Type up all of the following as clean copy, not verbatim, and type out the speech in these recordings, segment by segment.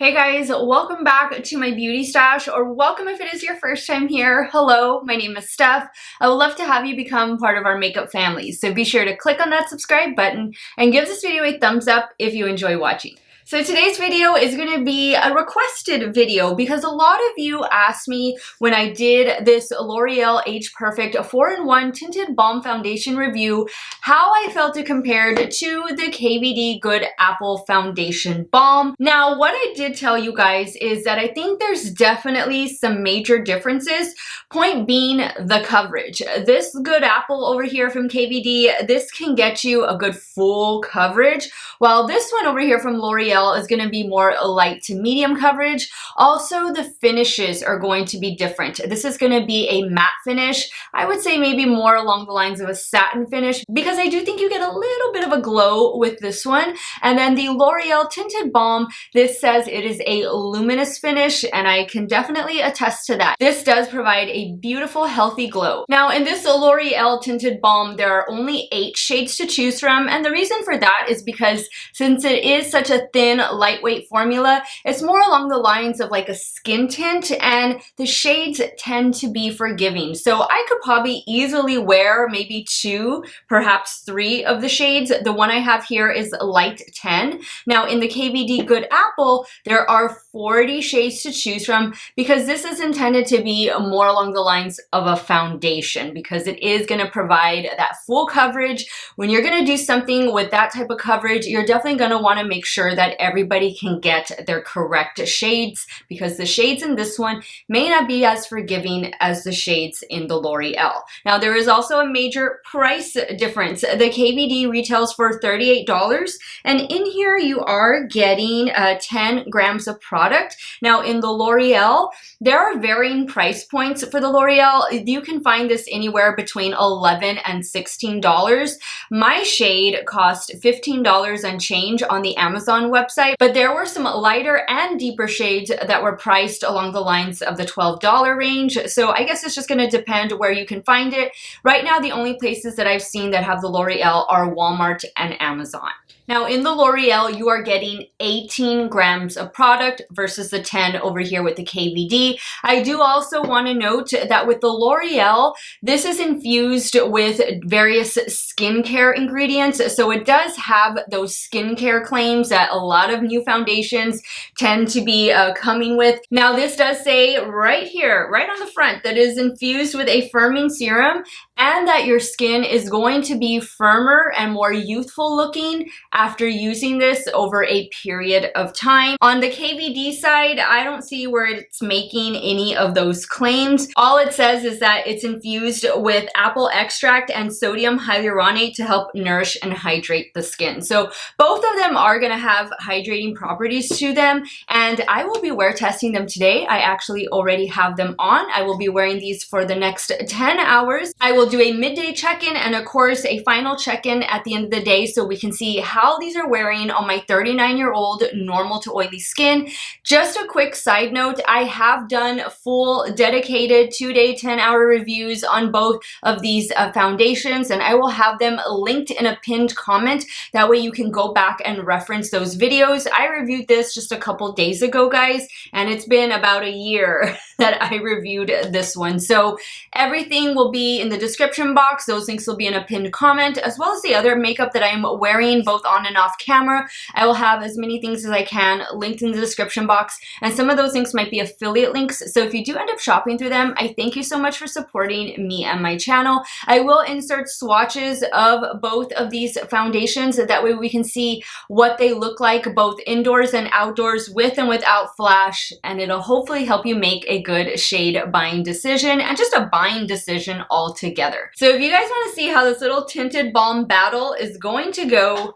Hey guys, welcome back to my beauty stash, or welcome if it is your first time here. Hello, my name is Steff. I would love to have you become part of our makeup family, so be sure to click on that subscribe button and give this video a thumbs up if you enjoy watching. So today's video is going to be a requested video because a lot of you asked me when I did this L'Oreal Age Perfect 4-in-1 Tinted Balm Foundation review how I felt it compared to the KVD Good Apple Foundation Balm. Now, what I did tell you guys is that I think there's definitely some major differences, point being the coverage. This Good Apple over here from KVD, this can get you a good full coverage, while this one over here from L'Oreal is going to be more light to medium coverage. Also, the finishes are going to be different. This is going to be a matte finish. I would say maybe more along the lines of a satin finish because I do think you get a little bit of a glow with this one. And then the L'Oreal Tinted Balm, this says it is a luminous finish, and I can definitely attest to that. This does provide a beautiful, healthy glow. Now, in this L'Oreal Tinted Balm, there are only 8 shades to choose from, and the reason for that is because since it is such a thin, lightweight formula, it's more along the lines of like a skin tint, and the shades tend to be forgiving. So I could probably easily wear maybe 2, perhaps 3 of the shades. The one I have here is light 10. Now in the KVD Good Apple, there are 40 shades to choose from because this is intended to be more along the lines of a foundation because it is going to provide that full coverage. When you're going to do something with that type of coverage, you're definitely going to want to make sure that everybody can get their correct shades because the shades in this one may not be as forgiving as the shades in the L'Oreal. Now there is also a major price difference. The KVD retails for $38, and in here you are getting 10 grams of product. Now in the L'Oreal, there are varying price points for the L'Oreal. You can find this anywhere between $11 and $16. My shade cost $15 and change on the Amazon website, but there were some lighter and deeper shades that were priced along the lines of the $12 range. So I guess it's just going to depend where you can find it. Right now, the only places that I've seen that have the L'Oreal are Walmart and Amazon. Now in the L'Oreal, you are getting 18 grams of product versus the 10 over here with the KVD. I do also want to note that with the L'Oreal, this is infused with various skincare ingredients. So it does have those skincare claims that a lot of new foundations tend to be coming with. Now this does say right here, right on the front, that it is infused with a firming serum and that your skin is going to be firmer and more youthful looking after using this over a period of time. On the KVD side, I don't see where it's making any of those claims. All it says is that it's infused with apple extract and sodium hyaluronate to help nourish and hydrate the skin. So both of them are going to have hydrating properties to them, and I will be wear testing them today. I actually already have them on. I will be wearing these for the next 10 hours. I will do a midday check-in and of course a final check-in at the end of the day so we can see how these are wearing on my 39-year-old normal to oily skin. Just a quick side note, I have done full dedicated 2-day 10-hour reviews on both of these foundations, and I will have them linked in a pinned comment. That way you can go back and reference those videos. I reviewed this just a couple days ago, guys, and it's been about a year that I reviewed this one. So everything will be in the description box. Those links will be in a pinned comment, as well as the other makeup that I'm wearing both on and off camera. I will have as many things as I can linked in the description box, and some of those links might be affiliate links. So if you do end up shopping through them, I thank you so much for supporting me and my channel. I will insert swatches of both of these foundations. That way we can see what they look like both indoors and outdoors with and without flash, and it'll hopefully help you make a good shade buying decision and just a buying decision altogether. So if you guys want to see how this little tinted balm battle is going to go,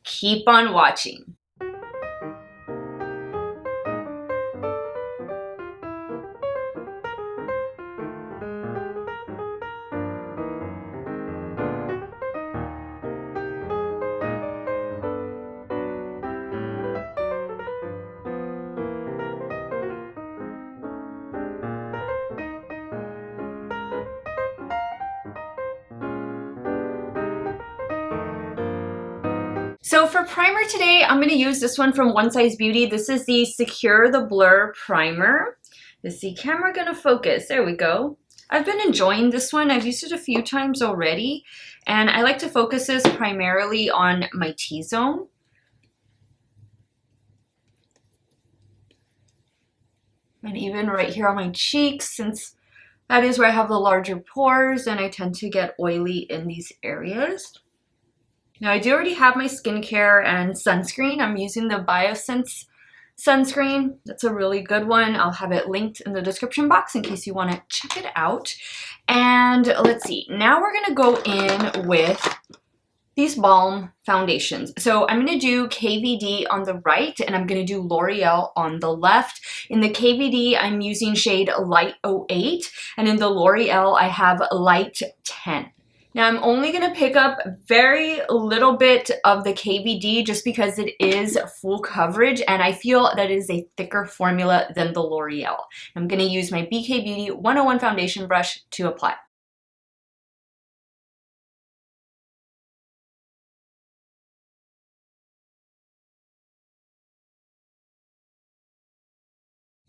keep on watching. So for primer today, I'm going to use this one from One Size Beauty. This is the Secure the Blur Primer. Is the camera going to focus? There we go. I've been enjoying this one. I've used it a few times already, and I like to focus this primarily on my T-zone. And even right here on my cheeks, since that is where I have the larger pores and I tend to get oily in these areas. Now I do already have my skincare and sunscreen. I'm using the BioSense sunscreen. That's a really good one. I'll have it linked in the description box in case you want to check it out. And let's see, now we're going to go in with these balm foundations. So I'm going to do KVD on the right and I'm going to do L'Oreal on the left. In the KVD, I'm using shade Light 08, and in the L'Oreal, I have Light 10. Now I'm only going to pick up very little bit of the KVD just because it is full coverage and I feel that it is a thicker formula than the L'Oreal. I'm going to use my BK Beauty 101 foundation brush to apply.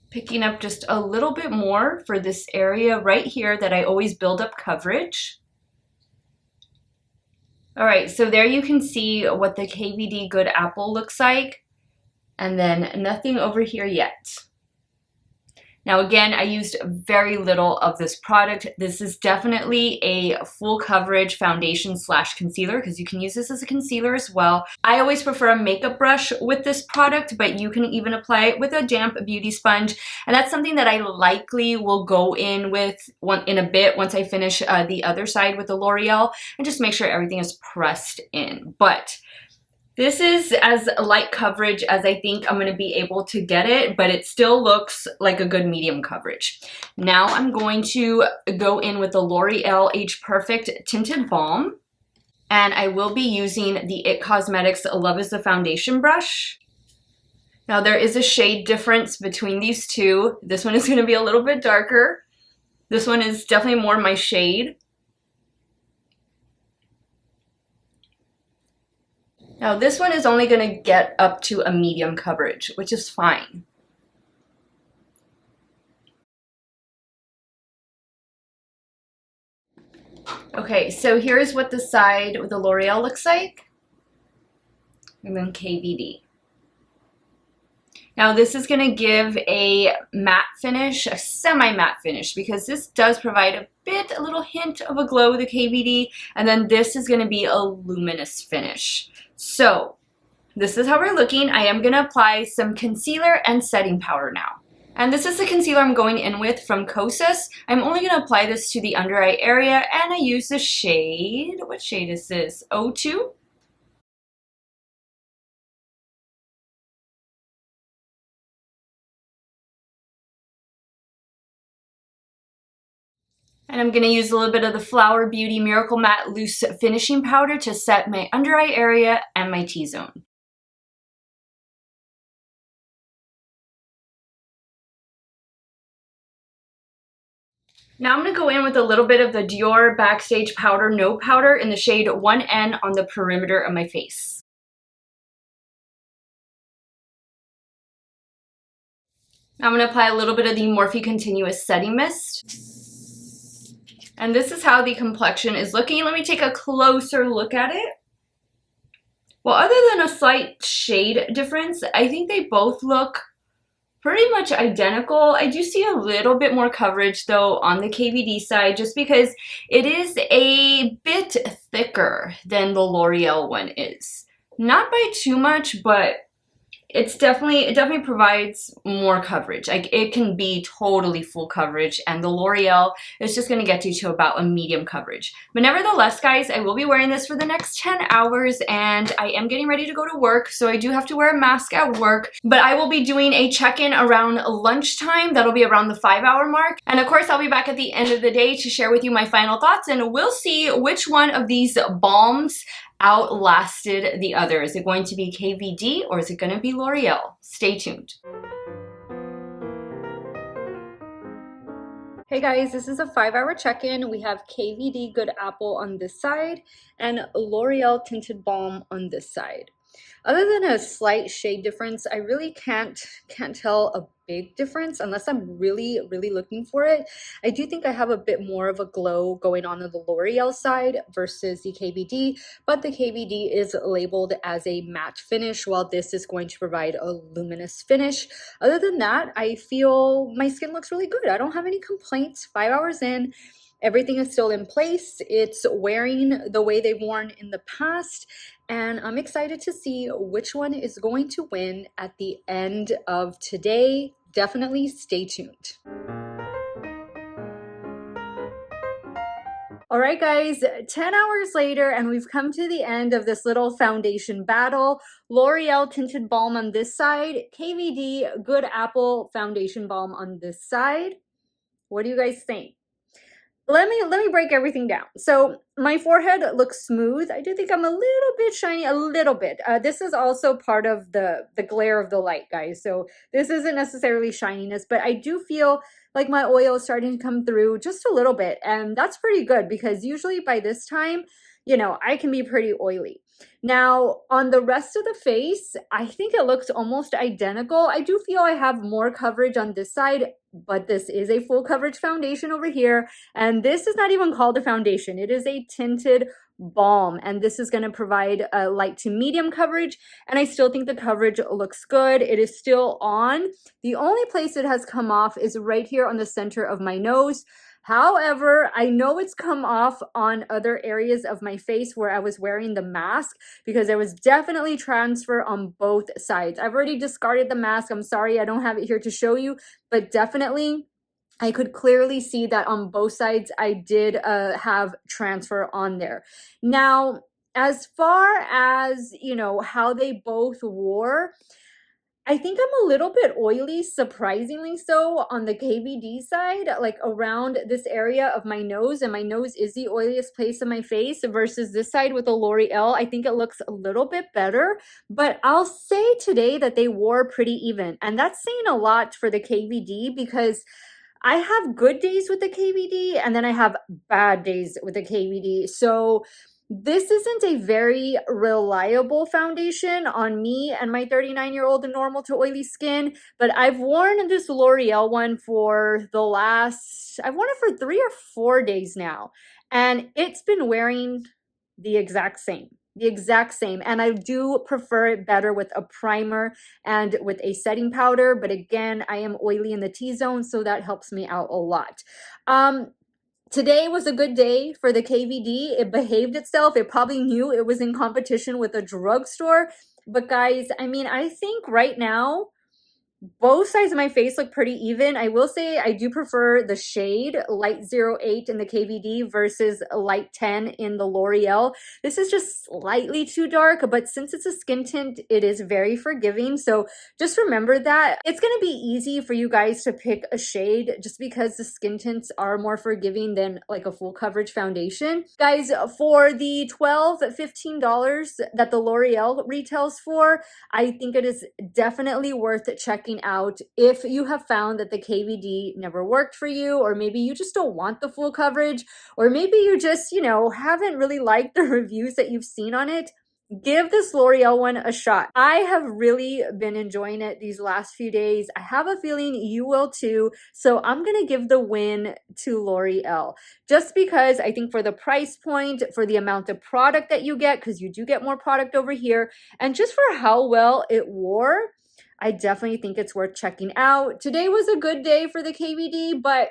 Picking up just a little bit more for this area right here that I always build up coverage. All right, so there you can see what the KVD Good Apple looks like, and then nothing over here yet. Now again, I used very little of this product. This is definitely a full coverage foundation slash concealer because you can use this as a concealer as well. I always prefer a makeup brush with this product, but you can even apply it with a damp beauty sponge. And that's something that I likely will go in with in a bit once I finish the other side with the L'Oreal and just make sure everything is pressed in. But this is as light coverage as I think I'm going to be able to get it, but it still looks like a good medium coverage. Now I'm going to go in with the L'Oreal Age Perfect Tinted Balm, and I will be using the IT Cosmetics Love is the Foundation brush. Now there is a shade difference between these two. This one is going to be a little bit darker. This one is definitely more my shade. Now this one is only going to get up to a medium coverage, which is fine. Okay, so here's what the side with the L'Oreal looks like, and then KVD. Now this is going to give a matte finish, a semi-matte finish, because this does provide a little hint of a glow with the KVD, and then this is going to be a luminous finish. So this is how we're looking. I am going to apply some concealer and setting powder now. And this is the concealer I'm going in with from Kosas. I'm only going to apply this to the under eye area, and I use the shade, what shade is this? 02? And I'm going to use a little bit of the Flower Beauty Miracle Matte Loose Finishing Powder to set my under eye area and my T-zone. Now I'm going to go in with a little bit of the Dior Backstage Powder No Powder in the shade 1N on the perimeter of my face. Now I'm going to apply a little bit of the Morphe Continuous Setting Mist. And this is how the complexion is looking. Let me take a closer look at it. Well, other than a slight shade difference, I think they both look pretty much identical. I do see a little bit more coverage though on the KVD side just because it is a bit thicker than the L'Oreal one is. Not by too much, but it definitely provides more coverage. Like it can be totally full coverage, and the L'Oreal is just going to get you to about a medium coverage. But nevertheless, guys, I will be wearing this for the next 10 hours, and I am getting ready to go to work, so I do have to wear a mask at work. But I will be doing a check-in around lunchtime. That'll be around the 5-hour mark. And of course, I'll be back at the end of the day to share with you my final thoughts, and we'll see which one of these balms outlasted the other. Is it going to be KVD or is it going to be L'Oreal? Stay tuned. Hey guys, this is a 5-hour check-in. We have KVD Good Apple on this side and L'Oreal Tinted Balm on this side. Other than a slight shade difference, I really can't tell a big difference unless I'm really looking for it. I do think I have a bit more of a glow going on the L'Oreal side versus the KVD, but the KVD is labeled as a matte finish, while this is going to provide a luminous finish. Other than that, I feel my skin looks really good. I don't have any complaints. 5 hours in, everything is still in place. It's wearing the way they've worn in the past, and I'm excited to see which one is going to win at the end of today. Definitely stay tuned. All right, guys, 10 hours later, and we've come to the end of this little foundation battle. L'Oreal Tinted Balm on this side, KVD Good Apple Foundation Balm on this side. What do you guys think? Let me break everything down. So my forehead looks smooth. I do think I'm a little bit shiny, a little bit. This is also part of the glare of the light, guys. So this isn't necessarily shininess, but I do feel like my oil is starting to come through just a little bit. And that's pretty good because usually by this time, you know, I can be pretty oily. Now, on the rest of the face, I think it looks almost identical. I do feel I have more coverage on this side, but this is a full coverage foundation over here. And this is not even called a foundation. It is a tinted balm. And this is going to provide a light to medium coverage. And I still think the coverage looks good. It is still on. The only place it has come off is right here on the center of my nose. However, I know it's come off on other areas of my face where I was wearing the mask because there was definitely transfer on both sides. I've already discarded the mask. I'm sorry, I don't have it here to show you, but definitely I could clearly see that on both sides I did have transfer on there. Now, as far as, you know, how they both wore, I think I'm a little bit oily, surprisingly so, on the KVD side, like around this area of my nose, and my nose is the oiliest place in my face versus this side with the L'Oreal. I think it looks a little bit better, but I'll say today that they wore pretty even, and that's saying a lot for the KVD because I have good days with the KVD and then I have bad days with the KVD. So this isn't a very reliable foundation on me and my 39-year-old normal to oily skin, but I've worn this L'Oreal one for the last, I've worn it for 3 or 4 days now, and it's been wearing the exact same. And I do prefer it better with a primer and with a setting powder, but again, I am oily in the T-zone, so that helps me out a lot. Today was a good day for the KVD. It behaved itself. It probably knew it was in competition with a drugstore. But guys, I mean, I think right now, both sides of my face look pretty even. I will say I do prefer the shade light 08 in the KVD versus light 10 in the L'Oreal. This is just slightly too dark, but since it's a skin tint, it is very forgiving. So just remember that. It's going to be easy for you guys to pick a shade just because the skin tints are more forgiving than like a full coverage foundation. Guys, for the $12, $15 that the L'Oreal retails for, I think it is definitely worth checking out if you have found that the KVD never worked for you, or maybe you just don't want the full coverage, or maybe you just, you know, haven't really liked the reviews that you've seen on it. Give this L'Oreal one a shot. I have really been enjoying it these last few days. I have a feeling you will too. So I'm going to give the win to L'Oreal just because I think for the price point, for the amount of product that you get, because you do get more product over here, and just for how well it wore, I definitely think it's worth checking out. Today was a good day for the KVD, but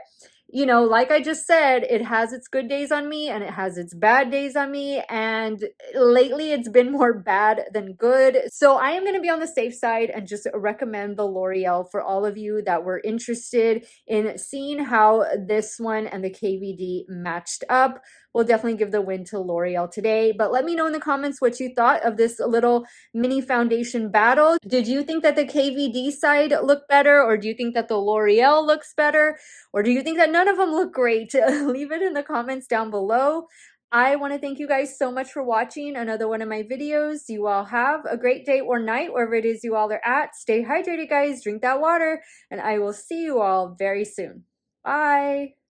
you know, like I just said, it has its good days on me and it has its bad days on me. And lately it's been more bad than good. So I am going to be on the safe side and just recommend the L'Oreal for all of you that were interested in seeing how this one and the KVD matched up. We'll definitely give the win to L'Oreal today. But let me know in the comments what you thought of this little mini foundation battle. Did you think that the KVD side looked better? Or do you think that the L'Oreal looks better? Or do you think that none of them look great? Leave it in the comments down below. I want to thank you guys so much for watching another one of my videos. You all have a great day or night, wherever it is you all are at. Stay hydrated, guys. Drink that water. And I will see you all very soon. Bye.